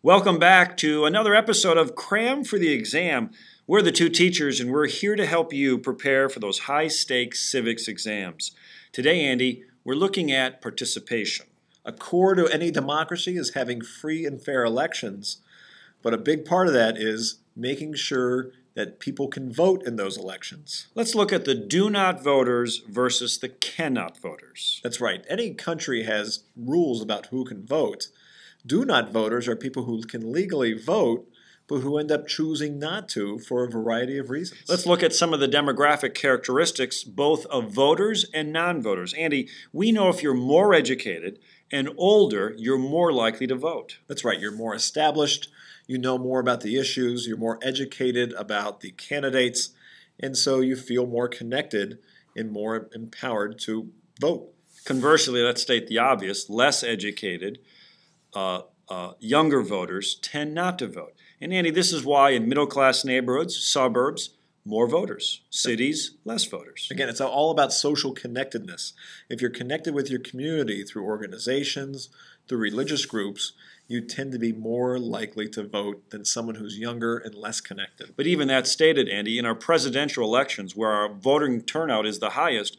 Welcome back to another episode of Cram for the Exam. We're the two teachers and we're here to help you prepare for those high-stakes civics exams. Today, Andy, we're looking at participation. A core to any democracy is having free and fair elections, but a big part of that is making sure that people can vote in those elections. Let's look at the do not voters versus the cannot voters. That's right. Any country has rules about who can vote. Do not voters are people who can legally vote, but who end up choosing not to for a variety of reasons. Let's look at some of the demographic characteristics both of voters and non-voters. Andy, we know if you're more educated and older, you're more likely to vote. That's right. You're more established. You know more about the issues. You're more educated about the candidates. And so you feel more connected and more empowered to vote. Conversely, let's state the obvious, less educated, younger voters tend not to vote. And Andy, this is why in middle-class neighborhoods, suburbs, more voters. Cities, less voters. Again, it's all about social connectedness. If you're connected with your community through organizations, through religious groups, you tend to be more likely to vote than someone who's younger and less connected. But even that stated, Andy, in our presidential elections, where our voting turnout is the highest,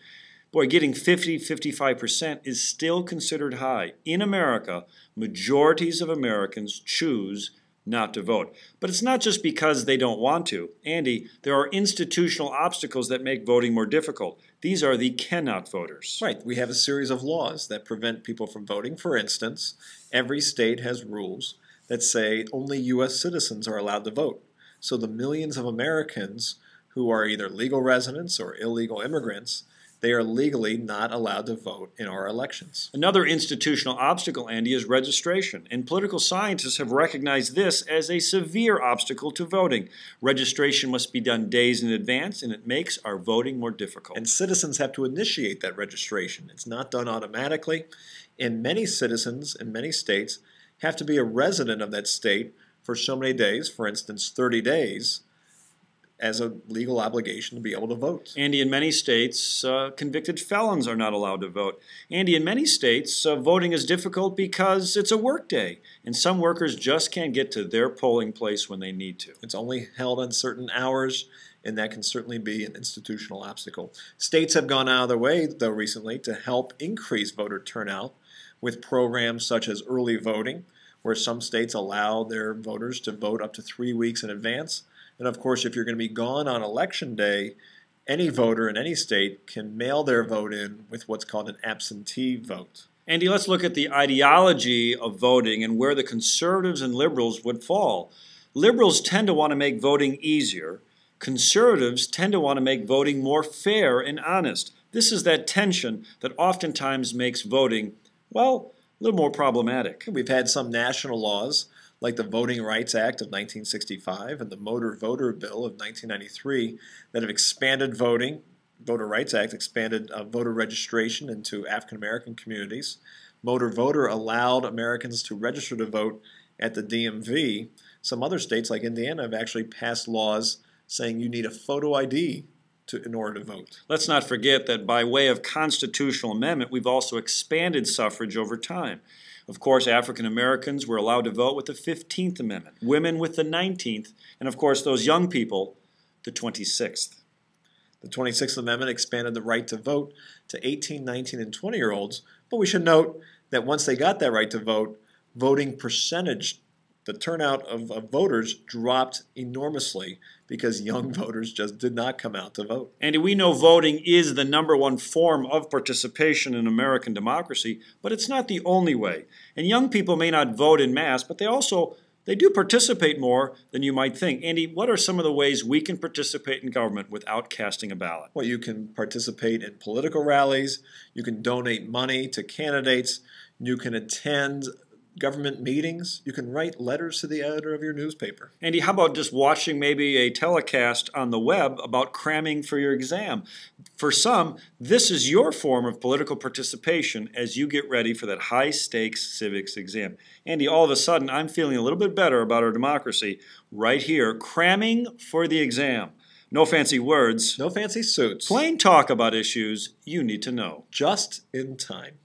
boy, getting 50-55% is still considered high. In America, majorities of Americans choose not to vote. But it's not just because they don't want to. Andy, there are institutional obstacles that make voting more difficult. These are the cannot voters. Right. We have a series of laws that prevent people from voting. For instance, every state has rules that say only U.S. citizens are allowed to vote. So the millions of Americans who are either legal residents or illegal immigrants, they are legally not allowed to vote in our elections. Another institutional obstacle, Andy, is registration. And political scientists have recognized this as a severe obstacle to voting. Registration must be done days in advance, and it makes our voting more difficult. And citizens have to initiate that registration. It's not done automatically. And many citizens in many states have to be a resident of that state for so many days, for instance, 30 days, as a legal obligation to be able to vote. Andy, in many states, convicted felons are not allowed to vote. Andy, in many states, voting is difficult because it's a work day, and some workers just can't get to their polling place when they need to. It's only held on certain hours, and that can certainly be an institutional obstacle. States have gone out of their way, though, recently to help increase voter turnout with programs such as early voting, where some states allow their voters to vote up to 3 weeks in advance. And of course, if you're going to be gone on election day, any voter in any state can mail their vote in with what's called an absentee vote. Andy, let's look at the ideology of voting and where the conservatives and liberals would fall. Liberals tend to want to make voting easier. Conservatives tend to want to make voting more fair and honest. This is that tension that oftentimes makes voting, well, a little more problematic. We've had some national laws, like the Voting Rights Act of 1965 and the Motor Voter Bill of 1993, that have expanded voting. Voter Rights Act expanded voter registration into African American communities. Motor Voter allowed Americans to register to vote at the DMV. Some other states, like Indiana, have actually passed laws saying you need a photo ID in order to vote. Let's not forget that by way of constitutional amendment, we've also expanded suffrage over time. Of course, African Americans were allowed to vote with the 15th Amendment, women with the 19th, and of course those young people, the 26th. The 26th Amendment expanded the right to vote to 18, 19, and 20-year-olds, but we should note that once they got that right to vote, voting percentage, the turnout of voters dropped enormously because young voters just did not come out to vote. Andy, we know voting is the #1 form of participation in American democracy, but it's not the only way. And young people may not vote en masse, but they do participate more than you might think. Andy, what are some of the ways we can participate in government without casting a ballot? Well, you can participate in political rallies, you can donate money to candidates, you can attend government meetings, you can write letters to the editor of your newspaper. Andy, how about just watching maybe a telecast on the web about cramming for your exam? For some, this is your form of political participation as you get ready for that high-stakes civics exam. Andy, all of a sudden, I'm feeling a little bit better about our democracy right here, cramming for the exam. No fancy words. No fancy suits. Plain talk about issues you need to know. Just in time.